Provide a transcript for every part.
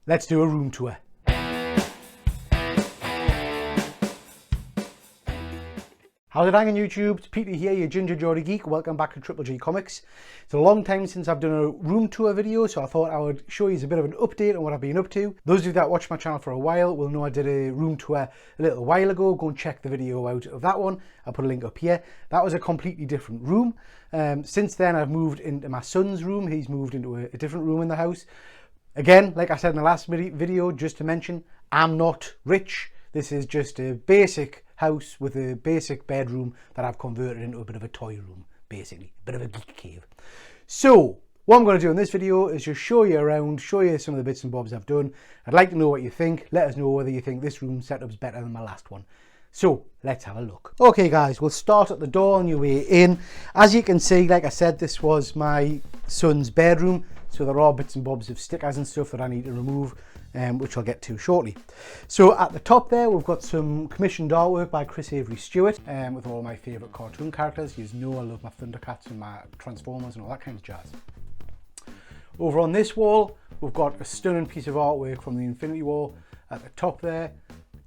let's do a room tour. How's it hanging, YouTube? It's Peter here, your Ginger Geordie Geek. Welcome back to Triple G Comics. It's a long time since I've done a room tour video, so I thought I would show you a bit of an update on what I've been up to. Those of you that watch my channel for a while will know I did a room tour a little while ago. Go and check the video out of that one. I'll put a link up here. That was a completely different room. Since then, I've moved into my son's room. He's moved into a different room in the house. Again, like I said in the last video, just to mention, I'm not rich. This is just a basic house with a basic bedroom that I've converted into a bit of a toy room, basically, a bit of a geek cave. So what I'm going to do in this video is just show you around, show you some of the bits and bobs I've done. I'd like to know what you think. Let us know whether you think this room setup's better than my last one. So let's have a look. Okay guys, we'll start at the door on your way in. As you can see, like I said, this was my son's bedroom, so there are bits and bobs of stickers and stuff that I need to remove, which I'll get to shortly. So at the top there, we've got some commissioned artwork by Chris Avery Stewart, with all my favourite cartoon characters. You know I love my Thundercats and my Transformers and all that kind of jazz. Over on this wall, we've got a stunning piece of artwork from the Infinity War at the top there.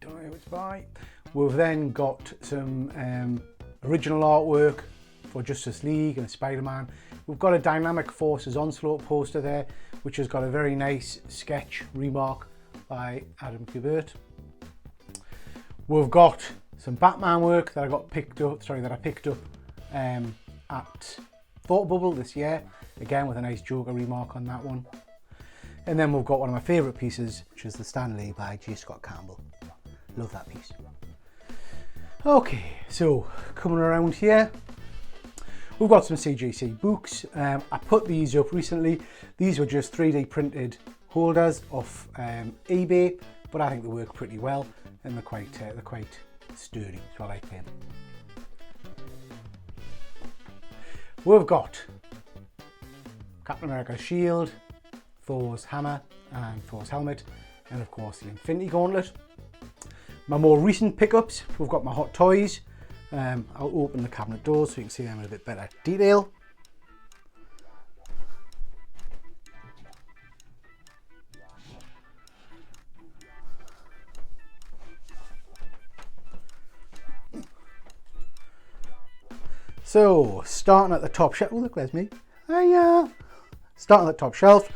Don't know who it's by. We've then got some original artwork for Justice League and Spider-Man. We've got a Dynamic Forces Onslaught poster there, which has got a very nice sketch remark by Adam Kubert. We've got some Batman work that I picked up at Thought Bubble this year, again with a nice Joker remark on that one. And then we've got one of my favourite pieces, which is the Stan Lee by J. Scott Campbell. Love that piece. Okay, so coming around here, we've got some CGC books. I put these up recently. These were just 3D printed holders off eBay, but I think they work pretty well and they're quite sturdy, so I like them. We've got Captain America's shield, Thor's hammer and Thor's helmet, and of course the Infinity Gauntlet. My more recent pickups, we've got my Hot Toys. I'll open the cabinet doors so you can see them in a bit better detail. So, starting at the top shelf, oh look, there's me. Hiya! Starting at the top shelf,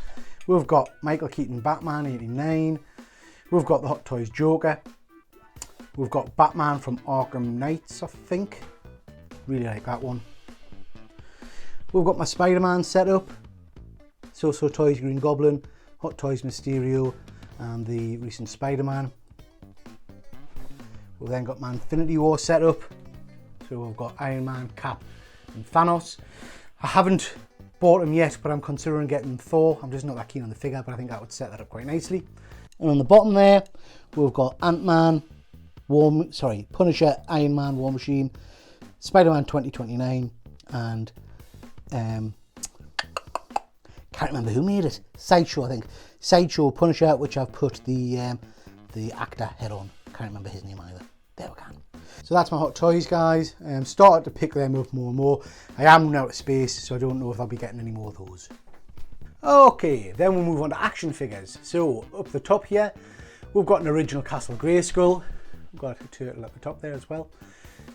we've got Michael Keaton Batman 89. We've got the Hot Toys Joker. We've got Batman from Arkham Knights, I think. Really like that one. We've got my Spider-Man setup. So Toys Green Goblin, Hot Toys Mysterio, and the recent Spider-Man. We've then got my Infinity War setup. So we've got Iron Man, Cap, and Thanos. I haven't bought them yet, but I'm considering getting Thor. I'm just not that keen on the figure, but I think that would set that up quite nicely. And on the bottom there, we've got Ant-Man, Punisher, Iron Man, War Machine, Spider-Man 2029, and can't remember who made it. Sideshow, I think. Sideshow Punisher, which I've put the actor head on. Can't remember his name either. There we can. So that's my Hot Toys, guys. Started to pick them up more and more. I am running out of space, so I don't know if I'll be getting any more of those. Okay, then we'll move on to action figures. So up the top here, we've got an original Castle Grayskull. We've got a turtle at the top there as well,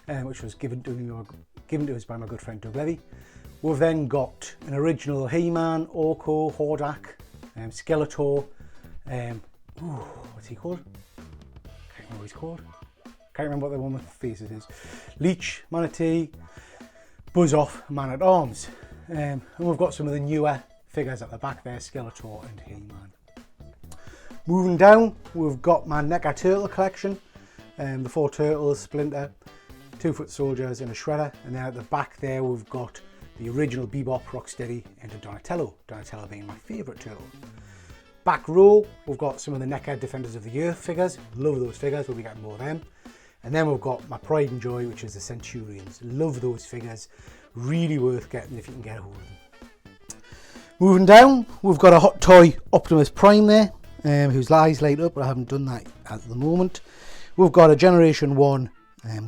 which was given to us by my good friend Doug Levy. We've then got an original He-Man, Orko, Hordak, Skeletor. What's he called? Can't remember what he's called. Can't remember what the one with faces is. Leech, Manatee, Buzz-Off, Man-at-Arms. And we've got some of the newer figures at the back there, Skeletor and He-Man. Moving down, we've got my NECA Turtle collection. The 4 turtles, Splinter, 2-foot soldiers and a shredder. And then at the back there, we've got the original Bebop, Rocksteady and a Donatello. Donatello being my favourite turtle. Back row, we've got some of the NECA Defenders of the Earth figures. Love those figures, we'll be getting more of them. And then we've got my pride and joy, which is the Centurions. Love those figures. Really worth getting if you can get a hold of them. Moving down, we've got a Hot Toy Optimus Prime there, whose eyes light up, but I haven't done that at the moment. We've got a Generation 1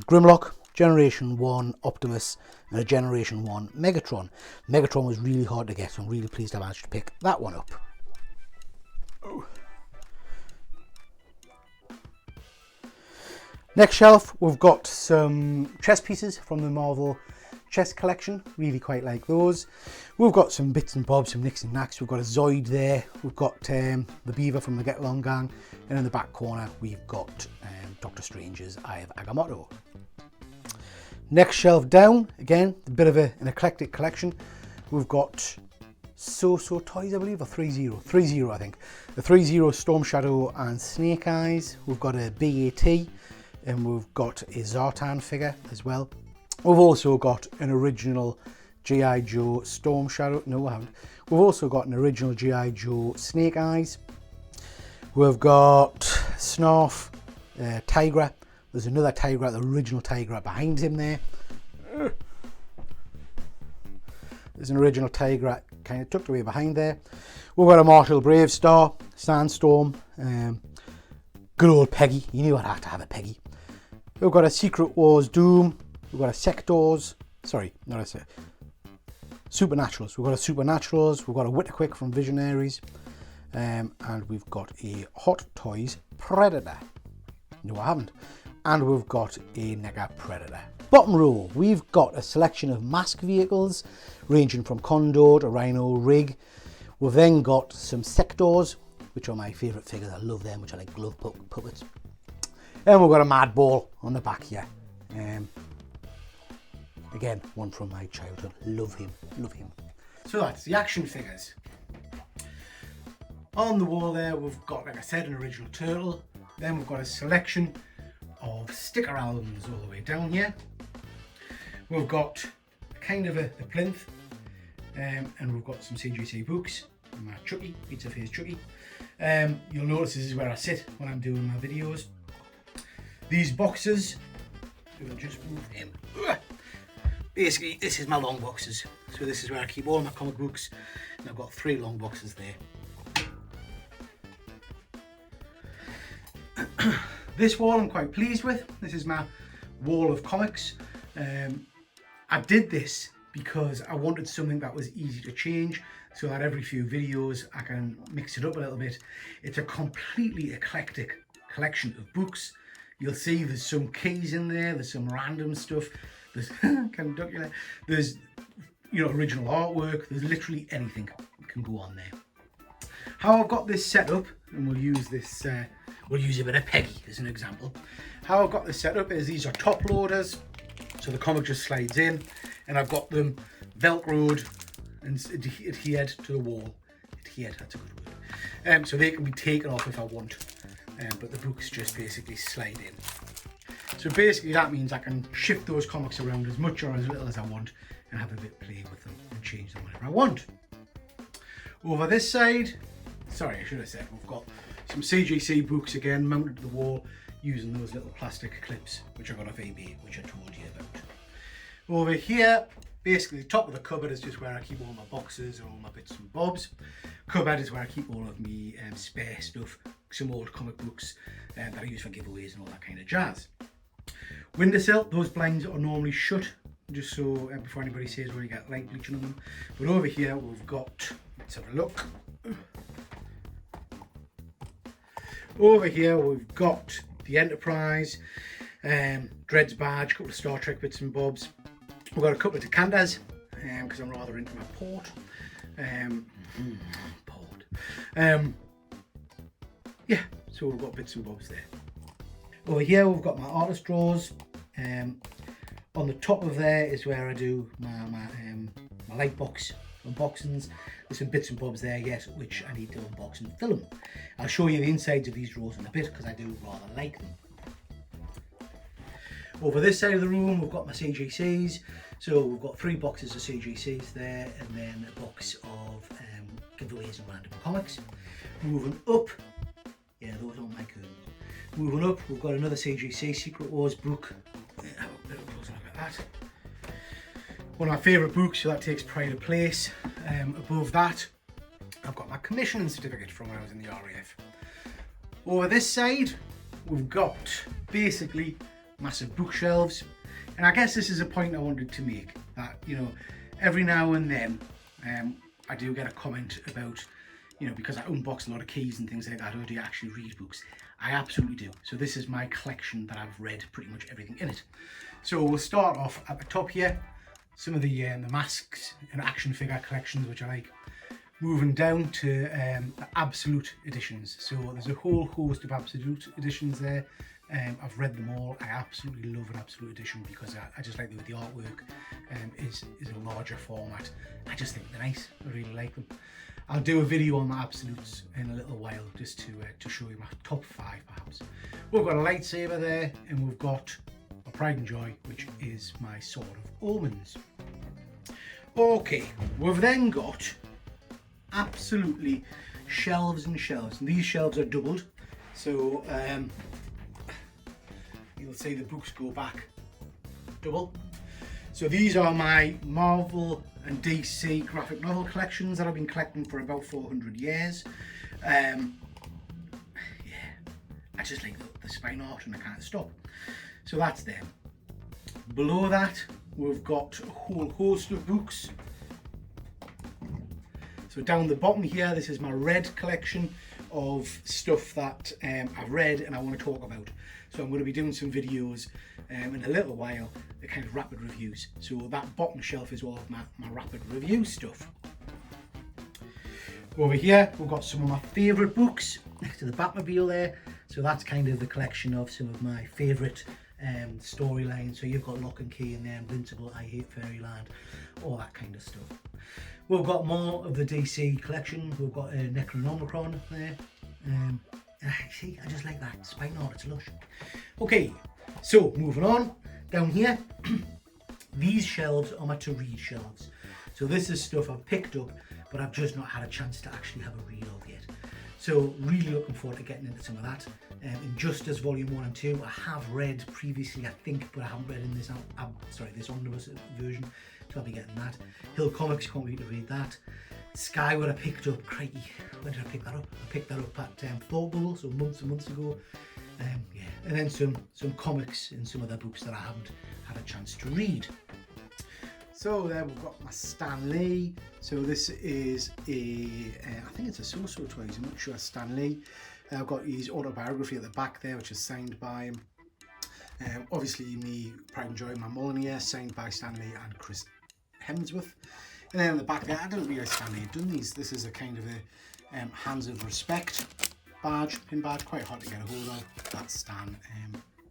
Grimlock, Generation 1 Optimus, and a Generation 1 Megatron. Megatron was really hard to get, so I'm really pleased I managed to pick that one up. Oh. Next shelf, we've got some chess pieces from the Marvel chess collection. Really quite like those. We've got some bits and bobs, some nicks and knacks. We've got a Zoid there. We've got the Beaver from the Get Along Gang. And in the back corner, we've got Doctor Strange's Eye of Agamotto. Next shelf down, again, a bit of an eclectic collection. We've got So Toys, I believe, or 3-0, I think. The 3-0 Storm Shadow and Snake Eyes. We've got a BAT, and we've got a Zartan figure as well. We've also got an original G.I. Joe Storm Shadow. No, I haven't. We've also got an original G.I. Joe Snake Eyes. We've got Snarf, Tigra. There's another Tigra, the original Tigra behind him there. There's an original Tigra kind of tucked away behind there. We've got a Marshall Bravestar, Sandstorm, good old Peggy. You knew I'd have to have a Peggy. We've got a Secret Wars Doom. We've got a Sectors. Sorry, not a Supernaturals. We've got a Supernaturals. We've got a Whittaquick from Visionaries. And we've got a Hot Toys Predator. No, I haven't. And we've got a NECA Predator. Bottom row, we've got a selection of mask vehicles ranging from Condor to Rhino Rig. We've then got some Sectors, which are my favourite figures. I love them, which are like glove puppets. And we've got a Mad Ball on the back here. Again, one from my childhood. Love him, love him. So that's the action figures. On the wall there, we've got, like I said, an original Turtle. Then we've got a selection of sticker albums all the way down here. We've got kind of a plinth, and we've got some CGC books. And my Chucky, Pizza Face Chucky. You'll notice this is where I sit when I'm doing my videos. These boxes, we'll just move him. Basically, this is my long boxes. So this is where I keep all my comic books, and I've got 3 long boxes there. This wall I'm quite pleased with. This is my wall of comics. I did this because I wanted something that was easy to change, so that every few videos I can mix it up a little bit. It's a completely eclectic collection of books. You'll see there's some keys in there, there's some random stuff, there's there's original artwork, there's literally anything that can go on there. How I've got this set up, and we'll use this, we'll use a bit of Peggy as an example. How I've got this set up is these are top loaders, so the comic just slides in, and I've got them velcroed and adhered to the wall. Adhered, that's a good word. So they can be taken off if I want, but the books just basically slide in. So basically that means I can shift those comics around as much or as little as I want and have a bit of play with them and change them whenever I want. Over this side, sorry, I should have said, we've got some CGC books again mounted to the wall using those little plastic clips which I got off eBay, which I told you about. Over here, basically the top of the cupboard is just where I keep all my boxes and all my bits and bobs. Cupboard is where I keep all of me spare stuff, some old comic books that I use for giveaways and all that kind of jazz. Windowsill, those blinds are normally shut, just so before anybody says, well, you get light bleaching on them. But over here we've got, let's have a look. Over here we've got the Enterprise, Dread's badge, a couple of Star Trek bits and bobs. We've got a couple of decanters, because I'm rather into my port. Yeah, so we've got bits and bobs there. Over here we've got my artist drawers. On the top of there is where I do my light box unboxings. There's some bits and bobs there yet which I need to unbox and film. I'll show you the insides of these drawers in a bit because I do rather like them. Over this side of the room we've got my CGCs. So we've got 3 boxes of CGCs there, and then a box of giveaways and random comics. Moving up, yeah, those aren't my curtains. Moving up, we've got another CGC Secret Wars book. Have a bit of a closer look at that. One of my favourite books, so that takes pride of place. Above that, I've got my commissioning certificate from when I was in the RAF. Over this side, we've got basically massive bookshelves. And I guess this is a point I wanted to make, that, every now and then I do get a comment about, you know, because I unbox a lot of keys and things like that, or do you actually read books? I absolutely do. So this is my collection that I've read pretty much everything in it. So we'll start off at the top here. Some of the masks and action figure collections, which I like. Moving down to the Absolute editions. So there's a whole host of Absolute editions there. I've read them all. I absolutely love an Absolute edition because I just like the artwork is a larger format. I just think they're nice. I really like them. I'll do a video on the Absolutes in a little while just to show you my top 5 perhaps. We've got a lightsaber there, and we've got a pride and joy, which is my Sword of Omens. Okay, we've then got absolutely shelves and shelves, and these shelves are doubled, so you'll see the books go back double. So these are my Marvel and DC graphic novel collections that I've been collecting for about 400 years. Yeah, I just like the spine art and I can't stop. So that's them. Below that we've got a whole host of books. So down the bottom here, this is my red collection of stuff that I've read and I want to talk about. So I'm going to be doing some videos in a little while, the kind of rapid reviews. So that bottom shelf is all of my rapid review stuff. Over here, we've got some of my favourite books next to the Batmobile there. So that's kind of the collection of some of my favourite storylines. So you've got Lock and Key in there, Invincible, I Hate Fairyland, all that kind of stuff. We've got more of the DC collection. We've got a Necronomicon there. See, I just like that spine art, it's lush. Okay, so moving on down here. These shelves are my to read shelves. So this is stuff I've picked up, but I've just not had a chance to actually have a read of yet. So really looking forward to getting into some of that. Injustice Volume 1 and 2, I have read previously, I think, but I haven't read in this, this omnibus version, so I'll be getting that. Hill Comics, can't wait to read that. Skyward I picked up, crikey, when did I pick that up? I picked that up at Thought Bubble, so months and months ago. Yeah, and then some comics and some other books that I haven't had a chance to read. So there we've got my Stan Lee. So this is I think it's a So-So Toys, I'm not sure, Stan Lee. I've got his autobiography at the back there, which is signed by him. Obviously me, Pride and Joy, my Molyneux, signed by Stan Lee and Chris Hemsworth. And then at the back there, I didn't realise Stan Lee had done these. This is a kind of a Hands of Respect badge, pin badge, quite hard to get a hold of. That's Stan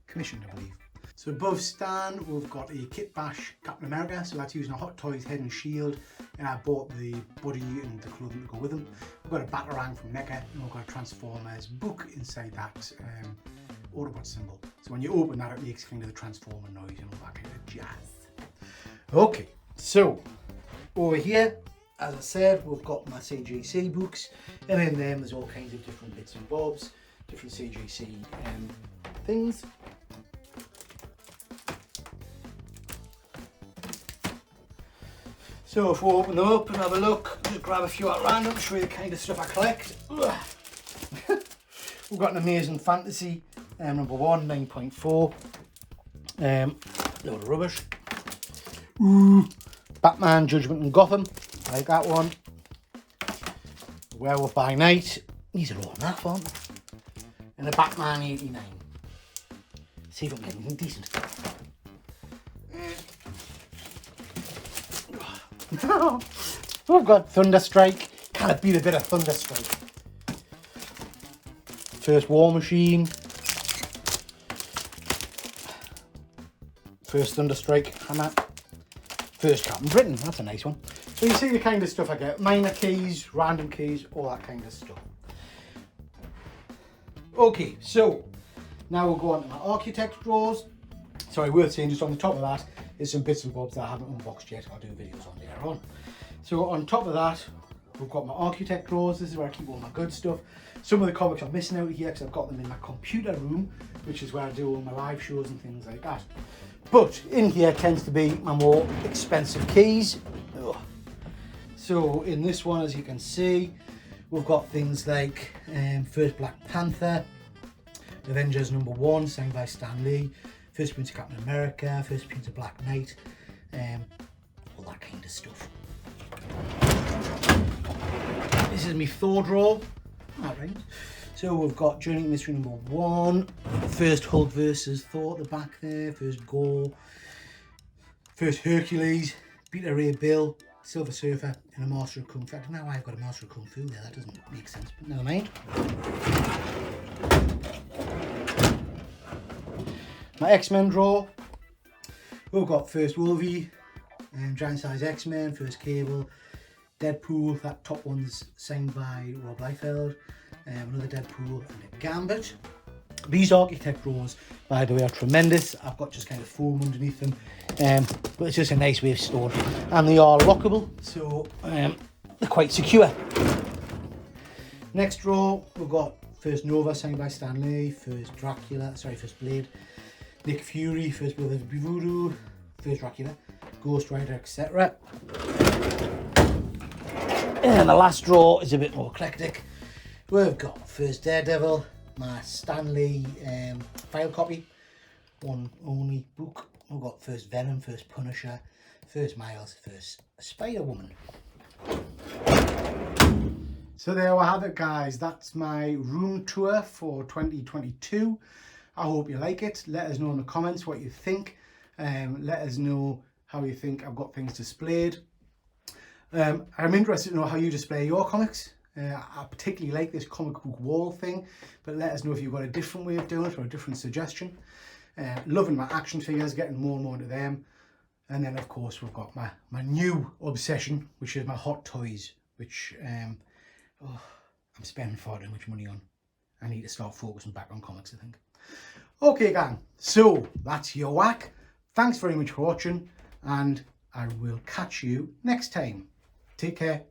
commissioned, I believe. So above Stan, we've got a Kit Bash Captain America, so that's using a Hot Toys head and shield, and I bought the body and the clothing to go with them. We've got a Batarang from NECA, and we've got a Transformers book inside that Autobot symbol. So when you open that, it makes kind of the Transformer noise and all that kind of jazz. Okay, so over here, as I said, we've got my CGC books, and in them there's all kinds of different bits and bobs, different CGC things. So if we open them up and have a look, just grab a few at random, show you the kind of stuff I collect. We've got an Amazing Fantasy, number 1, 9.4. Load of rubbish. Batman, Judgment and Gotham, I like that one. Werewolf by Night, these are all enough, aren't they? And the Batman 89. See if I can get anything decent. We've got Thunderstrike. Kind of beat a bit of Thunderstrike. First War Machine. First Thunderstrike hammer. First Captain Britain. That's a nice one. So you see the kind of stuff I get. Minor keys, random keys, all that kind of stuff. Okay, so now we'll go on to my architect drawers. Sorry, worth saying, just on the top of that is some bits and bobs that I haven't unboxed yet. I'll do videos on later on. So on top of that, we've got my architect drawers. This is where I keep all my good stuff. Some of the comics I'm missing out of here because I've got them in my computer room, which is where I do all my live shows and things like that. But in here tends to be my more expensive keys. Ugh. So in this one, as you can see, we've got things like First Black Panther, Avengers number 1, signed by Stan Lee, First Prince of Captain America, First Prince of Black Knight, all that kind of stuff. This is my Thor drawer. That rings. So we've got Journey to Mystery number 1, first Hulk versus Thor at the back there, first Gore, first Hercules, Beta Ray Bill, Silver Surfer, and a Master of Kung Fu. I don't know why I've got a Master of Kung Fu there, that doesn't make sense, but never mind. My X-Men drawer. We've got first Wolvie, Giant Size X-Men, first Cable, Deadpool, that top one's signed by Rob Liefeld, another Deadpool and a Gambit. These Architect drawers, by the way, are tremendous. I've got just kind of foam underneath them, but it's just a nice way of storing. And they are lockable, so they're quite secure. Next drawer, we've got first Nova, signed by Stan Lee, first Blade, Nick Fury, first Brothers Voodoo, first Dracula, Ghost Rider, etc. And the last drawer is a bit more eclectic. We've got first Daredevil, my Stan Lee file copy, one only book. We've got first Venom, first Punisher, first Miles, first Spider-Woman. So there we have it, guys. That's my room tour for 2022. I hope you like it. Let us know in the comments what you think. Let us know how you think I've got things displayed. I'm interested to know how you display your comics. I particularly like this comic book wall thing, but let us know if you've got a different way of doing it or a different suggestion. Loving my action figures, getting more and more into them. And then of course we've got my new obsession, which is my hot toys, which I'm spending far too much money on. I need to start focusing back on comics, I think. Okay gang, so that's your whack. Thanks very much for watching, and I will catch you next time. Take care.